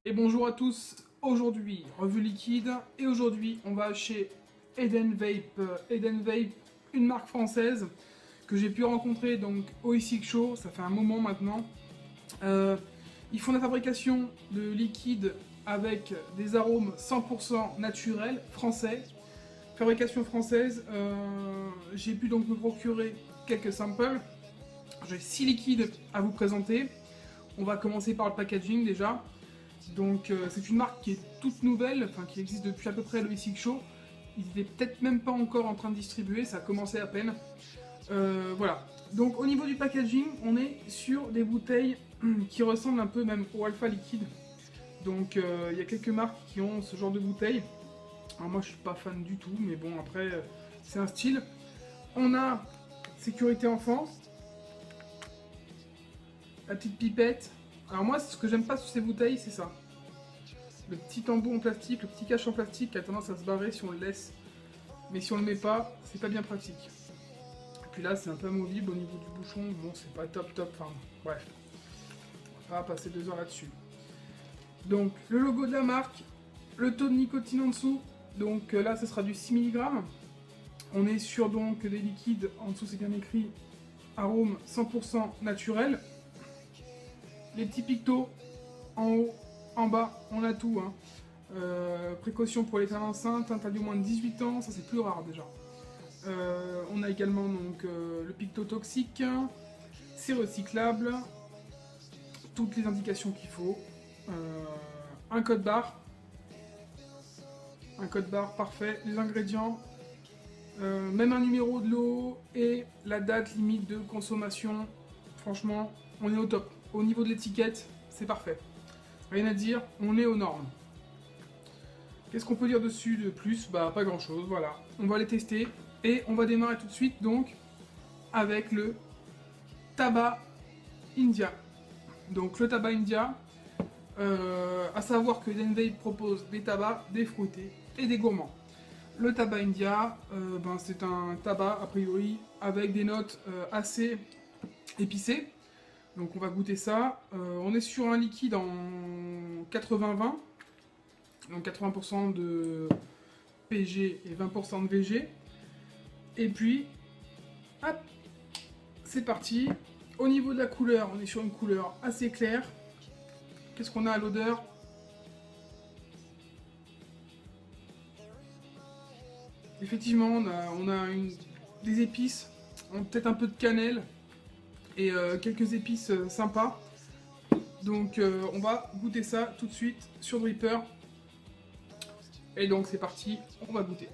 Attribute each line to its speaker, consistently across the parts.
Speaker 1: Et bonjour à tous, aujourd'hui revue liquide, et aujourd'hui on va chez Eden Vape. Eden Vape, une marque française que j'ai pu rencontrer donc au ISIC Show, ça fait un moment maintenant. Ils font la fabrication de liquide avec des arômes 100% naturels, français. Fabrication française, j'ai pu donc me procurer quelques samples. J'ai 6 liquides à vous présenter. On va commencer par le packaging déjà. Donc c'est une marque qui est toute nouvelle, enfin qui existe depuis à peu près le ISIC Show. Ils étaient peut-être même pas encore en train de distribuer, ça a commencé à peine. Voilà. Donc au niveau du packaging, on est sur des bouteilles qui ressemblent un peu même au Alpha Liquide. Donc il y a quelques marques qui ont ce genre de bouteilles. Alors moi je suis pas fan du tout, mais bon après c'est un style. On a sécurité enfant, la petite pipette. Alors moi ce que j'aime pas sur ces bouteilles c'est ça. Le petit embout en plastique, le petit cache en plastique qui a tendance à se barrer si on le laisse. Mais si on le met pas, c'est pas bien pratique. Et puis là, c'est un peu amovible au niveau du bouchon. Bon, c'est pas top, enfin, bref. On va pas passer 2 heures là-dessus. Donc, le logo de la marque, le taux de nicotine en dessous. Donc là, ce sera du 6 mg. On est sur donc des liquides, en dessous c'est bien écrit, arôme 100% naturel. Les petits pictos en haut. En bas, on a tout. Hein. Précaution pour les femmes enceintes, interdit au moins de 18 ans, ça c'est plus rare déjà. On a également donc, le picto toxique, c'est recyclable, toutes les indications qu'il faut. Un code barre parfait, les ingrédients, même un numéro de l'eau et la date limite de consommation. Franchement, on est au top. Au niveau de l'étiquette, c'est parfait. Rien à dire, on est aux normes. Qu'est-ce qu'on peut dire dessus de plus? Bah pas grand chose, voilà. On va les tester et on va démarrer tout de suite donc avec le tabac India. Donc le tabac India, à savoir que Eden Vape propose des tabacs, des fruités et des gourmands. Le tabac India, c'est un tabac a priori avec des notes assez épicées. Donc on va goûter ça. On est sur un liquide en 80-20. Donc 80% de PG et 20% de VG. Et puis, hop, c'est parti. Au niveau de la couleur, on est sur une couleur assez claire. Qu'est-ce qu'on a à l'odeur? Effectivement, on a des épices, peut-être un peu de cannelle et quelques épices sympas. Donc on va goûter ça tout de suite sur Dripper. Et donc c'est parti, on va goûter.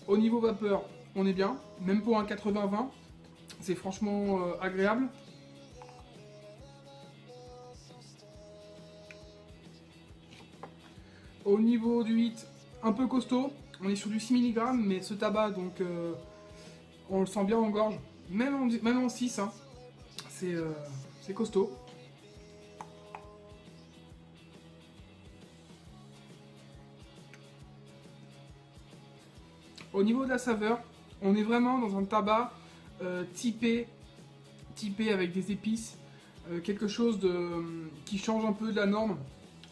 Speaker 1: Au niveau vapeur, on est bien, même pour un 80-20, c'est franchement agréable. Au niveau du hit, un peu costaud, on est sur du 6 mg, mais ce tabac, donc on le sent bien en gorge, même en 6, hein, c'est costaud. Au niveau de la saveur, on est vraiment dans un tabac typé avec des épices, quelque chose qui change un peu de la norme.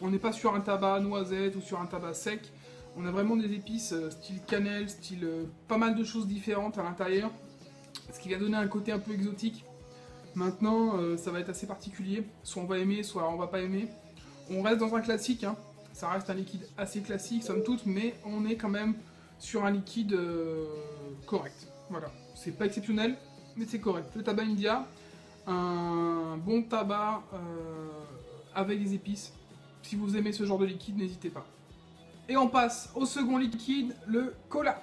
Speaker 1: On n'est pas sur un tabac noisette ou sur un tabac sec. On a vraiment des épices style cannelle, style pas mal de choses différentes à l'intérieur, ce qui va donner un côté un peu exotique. Maintenant, ça va être assez particulier. Soit on va aimer, soit on va pas aimer. On reste dans un classique, hein. Ça reste un liquide assez classique, somme toute, mais on est quand même sur un liquide correct. Voilà, c'est pas exceptionnel, mais c'est correct. Le tabac India, un bon tabac avec des épices. Si vous aimez ce genre de liquide, n'hésitez pas. Et on passe au second liquide, le cola.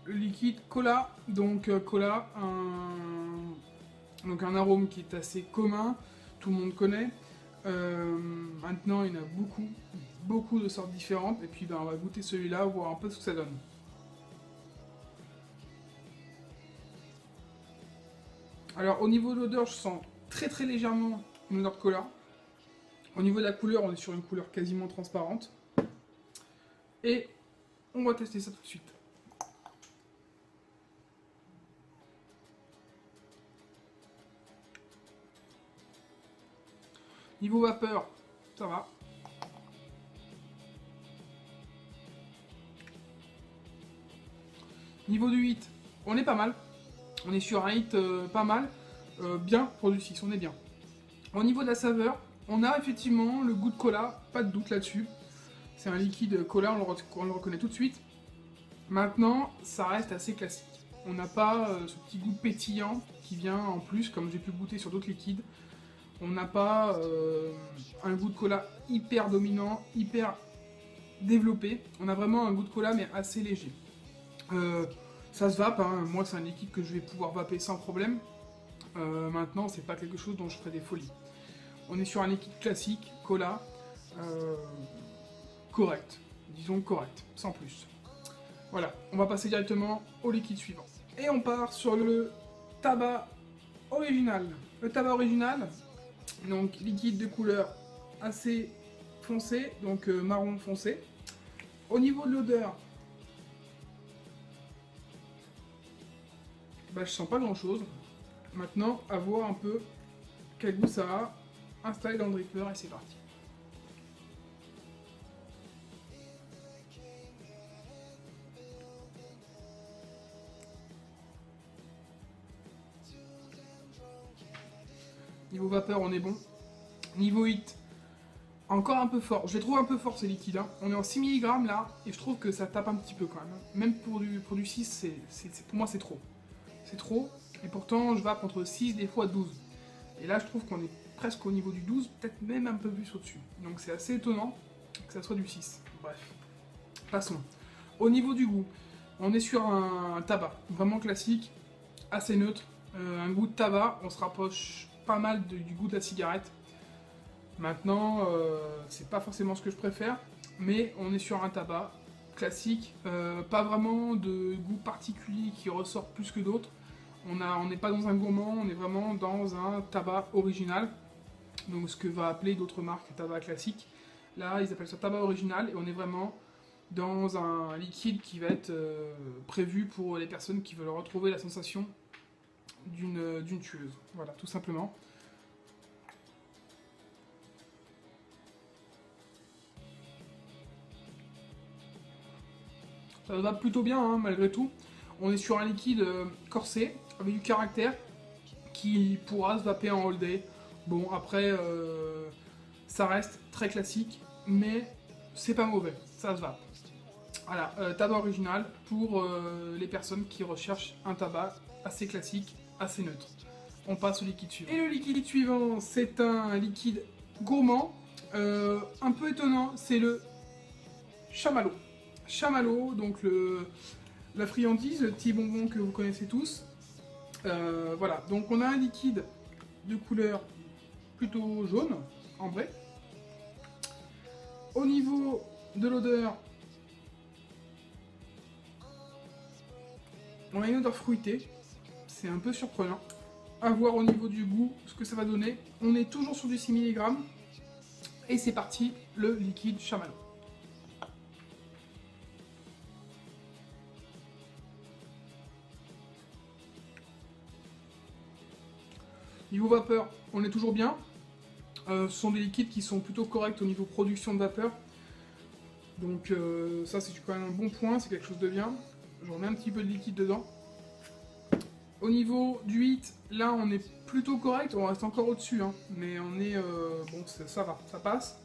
Speaker 1: Le liquide cola, donc cola, donc un arôme qui est assez commun, tout le monde connaît. Maintenant, il y en a beaucoup de sortes différentes, et puis on va goûter celui-là, voir un peu ce que ça donne. Alors au niveau de l'odeur, je sens très légèrement une odeur de cola. Au niveau de la couleur, on est sur une couleur quasiment transparente. Et on va tester ça tout de suite. Niveau vapeur, ça va. Niveau du 8, on est pas mal. On est sur un hit pas mal. Bien pour du 6, on est bien. Au niveau de la saveur, on a effectivement le goût de cola, pas de doute là-dessus. C'est un liquide cola, on le reconnaît tout de suite. Maintenant, ça reste assez classique. On n'a pas ce petit goût pétillant qui vient en plus, comme j'ai pu goûter sur d'autres liquides. On n'a pas un goût de cola hyper dominant, hyper développé. On a vraiment un goût de cola, mais assez léger. Ça se vape, hein. Moi c'est un liquide que je vais pouvoir vaper sans problème. Maintenant, c'est pas quelque chose dont je ferai des folies. On est sur un liquide classique, cola, correct. Disons correct, sans plus. Voilà, on va passer directement au liquide suivant. Et on part sur le tabac original. Le tabac original, donc liquide de couleur assez foncé, donc marron foncé. Au niveau de l'odeur, bah, je sens pas grand chose. Maintenant, à voir un peu quel goût ça a. Installé dans le dripper et c'est parti. Niveau vapeur, on est bon. Niveau heat, encore un peu fort. Je les trouve un peu fort ces liquides. Hein. On est en 6 mg là, et je trouve que ça tape un petit peu quand même. Même pour du 6, pour moi c'est trop. C'est trop, et pourtant je vape entre 6 des fois 12. Et là je trouve qu'on est presque au niveau du 12, peut-être même un peu plus au-dessus. Donc c'est assez étonnant que ça soit du 6. Bref, passons. Au niveau du goût, on est sur un tabac, vraiment classique, assez neutre. Un goût de tabac, on se rapproche pas mal du goût de la cigarette. Maintenant, c'est pas forcément ce que je préfère, mais on est sur un tabac classique, pas vraiment de goût particulier qui ressort plus que d'autres. On n'est pas dans un gourmand, on est vraiment dans un tabac original, donc ce que va appeler d'autres marques tabac classique. Là, ils appellent ça tabac original, et on est vraiment dans un liquide qui va être prévu pour les personnes qui veulent retrouver la sensation d'une tueuse. Voilà, tout simplement. Ça va plutôt bien, hein, malgré tout. On est sur un liquide corsé, avec du caractère, qui pourra se vaper en all day. Bon, après, ça reste très classique, mais c'est pas mauvais, ça se vape. Voilà, tabac original pour les personnes qui recherchent un tabac assez classique, assez neutre. On passe au liquide suivant. Et le liquide suivant, c'est un liquide gourmand, un peu étonnant, c'est le chamallow. Chamallow, donc la friandise, le petit bonbon que vous connaissez tous. Voilà, donc on a un liquide de couleur plutôt jaune, ambré. Au niveau de l'odeur, on a une odeur fruitée, c'est un peu surprenant. À voir au niveau du goût ce que ça va donner. On est toujours sur du 6 mg. Et c'est parti, le liquide chamallow. Niveau vapeur, on est toujours bien. Ce sont des liquides qui sont plutôt corrects au niveau production de vapeur. Donc ça c'est quand même un bon point, c'est quelque chose de bien. Je remets un petit peu de liquide dedans. Au niveau du 8, là on est plutôt correct, on reste encore au-dessus, hein, mais on est... bon, ça va, ça passe.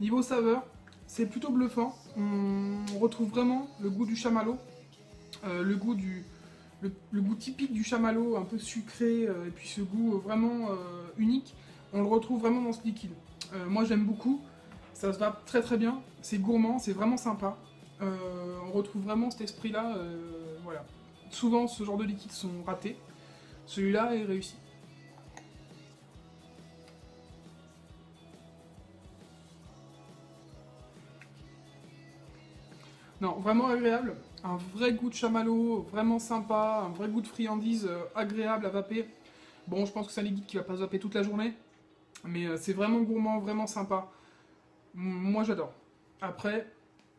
Speaker 1: Niveau saveur, c'est plutôt bluffant. On retrouve vraiment le goût du chamallow, le goût typique du chamallow, un peu sucré, et puis ce goût vraiment unique. On le retrouve vraiment dans ce liquide. Moi j'aime beaucoup, ça se va très très bien, c'est gourmand, c'est vraiment sympa. On retrouve vraiment cet esprit-là, voilà. Souvent ce genre de liquides sont ratés, celui-là est réussi. Non, vraiment agréable, un vrai goût de chamallow, vraiment sympa, un vrai goût de friandise agréable à vaper. Bon, je pense que c'est un liquide qui va pas se vaper toute la journée, mais c'est vraiment gourmand, vraiment sympa. Moi j'adore. Après,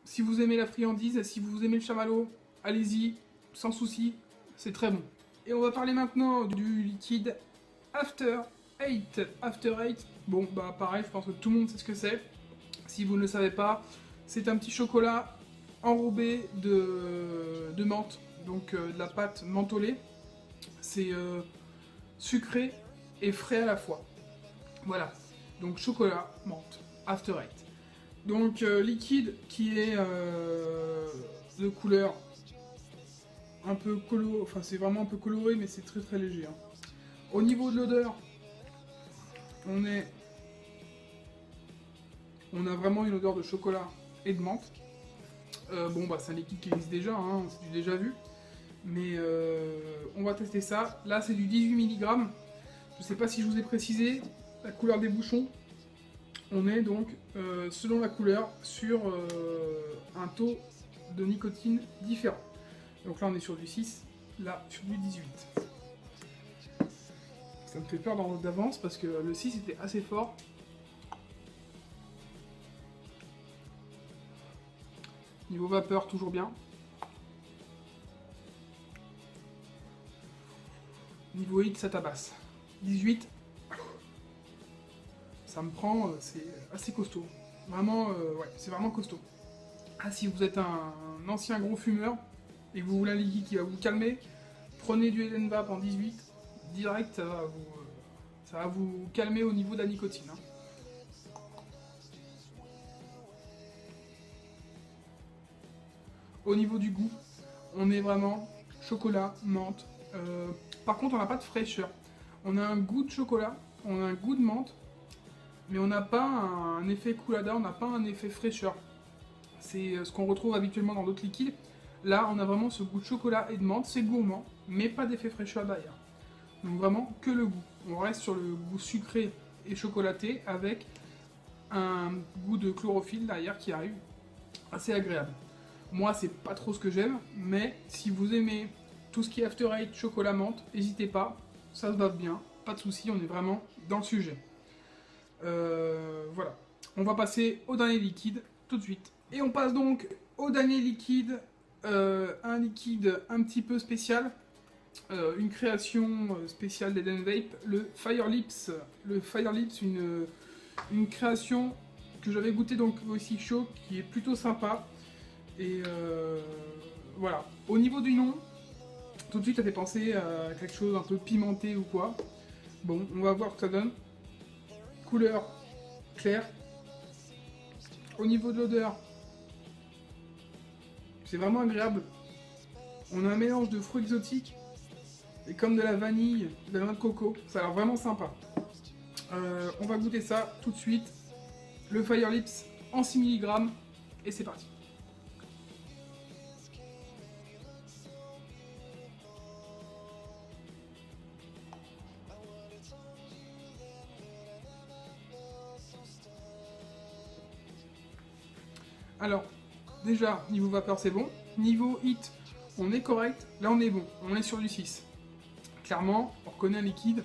Speaker 1: si vous aimez la friandise, si vous aimez le chamallow, allez-y, sans souci, c'est très bon. Et on va parler maintenant du liquide After Eight. After Eight, bon bah pareil, je pense que tout le monde sait ce que c'est. Si vous ne le savez pas, c'est un petit chocolat enrobé de menthe, donc de la pâte mentholée. C'est sucré et frais à la fois. Voilà, donc chocolat, menthe, After Eight. Donc liquide qui est de couleur un peu coloré, enfin c'est vraiment un peu coloré mais c'est très très léger. Hein. Au niveau de l'odeur, on a vraiment une odeur de chocolat et de menthe. Bon bah c'est un liquide qui existe déjà, hein, c'est du déjà vu. Mais on va tester ça. Là c'est du 18 mg. Je sais pas si je vous ai précisé la couleur des bouchons. On est donc, selon la couleur, sur un taux de nicotine différent. Donc là on est sur du 6, là sur du 18. Ça me fait peur d'avance parce que le 6 était assez fort. Niveau vapeur, toujours bien. Niveau hit, ça tabasse. 18, ça me prend, c'est assez costaud. Vraiment, ouais, c'est vraiment costaud. Ah, si vous êtes un ancien gros fumeur et que vous voulez un liquide qui va vous calmer, prenez du Eden Vape en 18, direct, ça va vous calmer au niveau de la nicotine. Hein. Au niveau du goût, on est vraiment chocolat, menthe. Par contre, on n'a pas de fraîcheur. On a un goût de chocolat, on a un goût de menthe, mais on n'a pas un effet coulada, on n'a pas un effet fraîcheur. C'est ce qu'on retrouve habituellement dans d'autres liquides. Là, on a vraiment ce goût de chocolat et de menthe, c'est gourmand, mais pas d'effet fraîcheur derrière. Donc vraiment que le goût. On reste sur le goût sucré et chocolaté avec un goût de chlorophylle derrière qui arrive, assez agréable. Moi, c'est pas trop ce que j'aime, mais si vous aimez tout ce qui est After Eight, chocolat, menthe, n'hésitez pas, ça se va bien, pas de souci, on est vraiment dans le sujet. Voilà. On va passer au dernier liquide tout de suite. Et on passe donc au dernier liquide, un liquide un petit peu spécial, une création spéciale d'Eden Vape, le Fire Lips. Le Fire Lips, une création que j'avais goûté donc aussi chaud, qui est plutôt sympa. Et voilà. Au niveau du nom, tout de suite ça fait penser à quelque chose un peu pimenté ou quoi. Bon, on va voir ce que ça donne. Couleur claire. Au niveau de l'odeur, c'est vraiment agréable. On a un mélange de fruits exotiques et comme de la vanille, de la noix de coco. Ça a l'air vraiment sympa. On va goûter ça tout de suite. Le Fire Lips en 6 mg et c'est parti. Alors, déjà, niveau vapeur, c'est bon. Niveau hit, on est correct. Là, on est bon. On est sur du 6. Clairement, on reconnaît un liquide.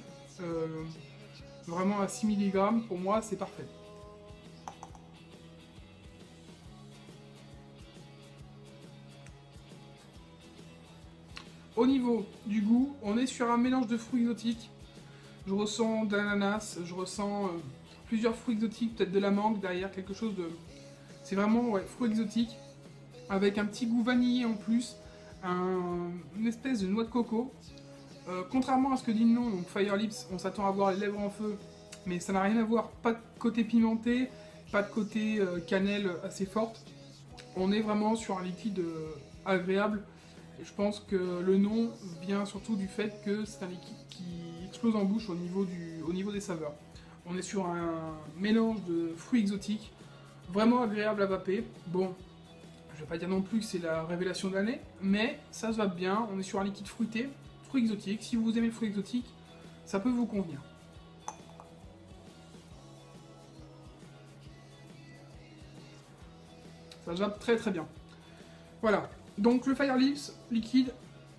Speaker 1: Vraiment à 6 mg, pour moi, c'est parfait. Au niveau du goût, on est sur un mélange de fruits exotiques. Je ressens de l'ananas, je ressens plusieurs fruits exotiques, peut-être de la mangue derrière, quelque chose de... C'est vraiment ouais, fruits exotiques, avec un petit goût vanillé en plus, une espèce de noix de coco. Contrairement à ce que dit le nom, donc Fire Lips, on s'attend à avoir les lèvres en feu, mais ça n'a rien à voir, pas de côté pimenté, pas de côté cannelle assez forte. On est vraiment sur un liquide agréable, et je pense que le nom vient surtout du fait que c'est un liquide qui explose en bouche au niveau des saveurs. On est sur un mélange de fruits exotiques, vraiment agréable à vaper. Bon, je vais pas dire non plus que c'est la révélation de l'année, mais ça se vape bien. On est sur un liquide fruité, fruits exotiques. Si vous aimez le fruit exotique, ça peut vous convenir. Ça se vape très très bien. Voilà, donc le Fire Lips, liquide,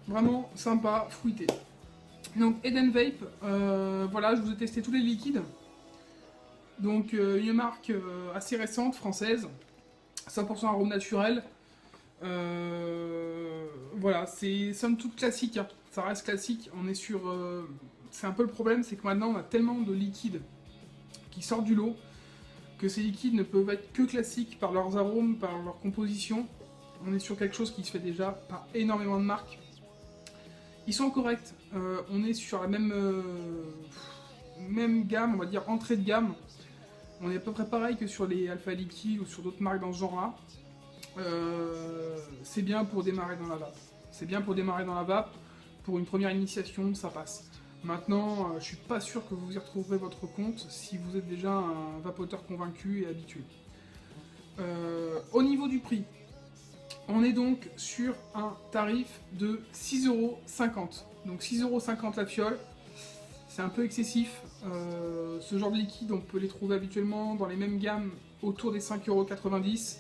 Speaker 1: vraiment sympa, fruité. Donc Eden Vape, voilà, je vous ai testé tous les liquides. Donc une marque assez récente, française, 100% arôme naturel. Voilà, c'est somme toute classique, hein. Ça reste classique. On est sur. C'est un peu le problème, c'est que maintenant on a tellement de liquides qui sortent du lot que ces liquides ne peuvent être que classiques par leurs arômes, par leur composition. On est sur quelque chose qui se fait déjà par énormément de marques. Ils sont corrects. On est sur la même gamme, on va dire entrée de gamme. On est à peu près pareil que sur les Alpha Liquide ou sur d'autres marques dans ce genre-là. C'est bien pour démarrer dans la vape. C'est bien pour démarrer dans la vape. Pour une première initiation, ça passe. Maintenant, je suis pas sûr que vous y retrouverez votre compte si vous êtes déjà un vapoteur convaincu et habitué. Au niveau du prix, on est donc sur un tarif de 6,50€. Donc 6,50€ la fiole, c'est un peu excessif. Ce genre de liquide, on peut les trouver habituellement dans les mêmes gammes autour des 5,90€.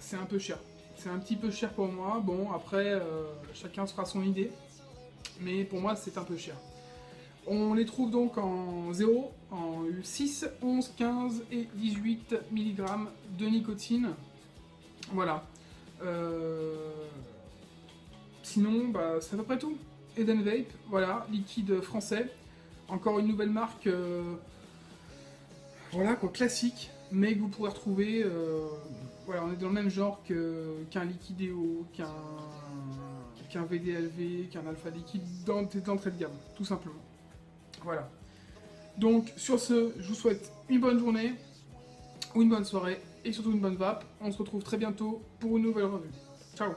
Speaker 1: C'est un peu cher. C'est un petit peu cher pour moi. Bon, après, chacun se fera son idée. Mais pour moi, c'est un peu cher. On les trouve donc en 0, en 6, 11, 15 et 18 mg de nicotine. Voilà. Sinon, bah, c'est à peu près tout. Eden Vape, voilà, liquide français. Encore une nouvelle marque, voilà quoi, classique, mais que vous pourrez retrouver. Voilà, on est dans le même genre qu'un Liquideo, qu'un VDLV, qu'un Alpha Liquide dans des entrées de gamme, tout simplement. Voilà. Donc sur ce, je vous souhaite une bonne journée, ou une bonne soirée, et surtout une bonne vape. On se retrouve très bientôt pour une nouvelle revue. Ciao.